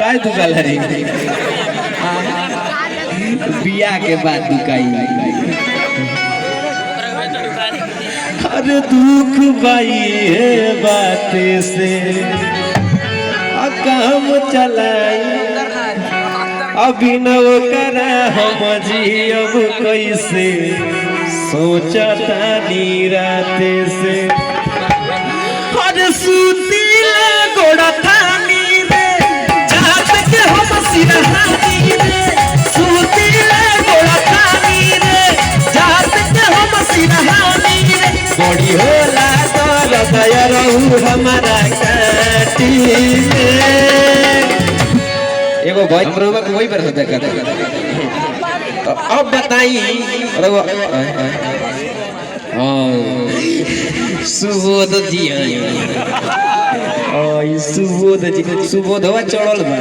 काय दुकाल रे बिया के बाद दुकाई अरे दुख भाई है बात से काम चलाई अभी न करा हम जी अब कैसे सोचता नीराते से अरे सूती गोड़ा थानी रे जात के हम सिरहानी रे सूती गोड़ा थानी रे जात के हम सिरहानी रे बड़ी होला तो दया रहू हमारा काटी में एगो भाई प्रभु को वही पर देखा तो अब बताई सुबोध जी सुबोध जी सुबोधवा चढ़ल बा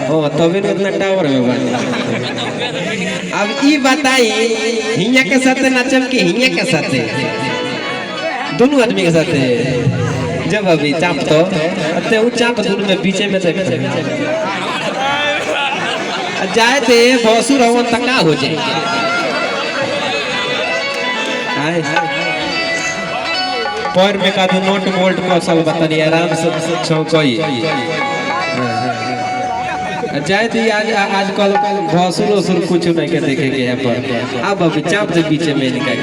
हां तबे न उतना टावर में बा अब ई बताई हिया के साथ नाचम के हिया के साथ दोनों आदमी के साथ जब अभी चाप तो अते उ चाप दोनों में बीच में जाए थे भौसुर हवन तक का हो जाए पैर में का नोट बोल्ट को सब बतानी आराम से छौकई जाए थे आजकल भौसुर उसुर कुछ नहीं के देखेंगे यहाँ पर अब अभी चाप से बीच में निकाल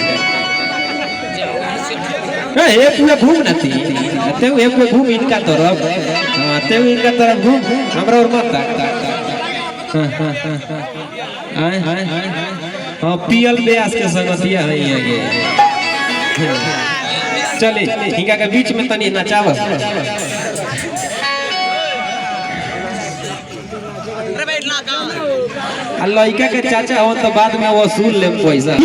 ए पूरा घूम ना थी ते ए पूरा घूम इनका तरफ हां ते इनका तरफ घूम हमरा और मत हां पीएल ब्यास के संगतिया है ये चले हिंगा के बीच में तनी नचावस लइका के चाचा हो तो बाद में वसूल ले पैसा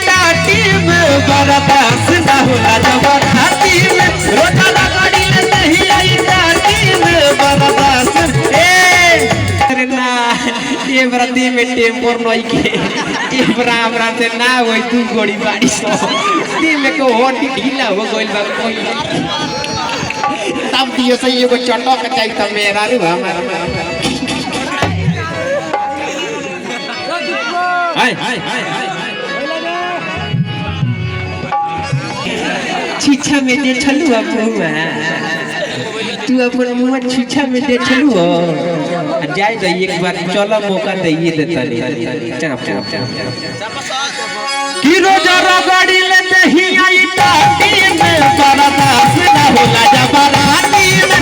टाटी में बर्दाश्त ना होला जबरदस्ती में रोटा लगाड़ी ले नहीं आई टाटी में बर्दाश्त ए ना ये व्रती में टेम्पोर नई के ए बराबर से ना होई तू गोड़ी बाड़ी सो ती में को होटी ढीला हो गइल बा कोई तब दियो से एगो चटक चाहिए त मेरा रे हमारा छीछा में दे छलू बुआ तू अपन मुंह छीछा में दे छलू जाए तो एक बार चलो मौका दे ये देता नहीं चाप चाप की रोजा गाड़ी लेते ही आई टाटी में बर्दाश्त ना होला जबराती में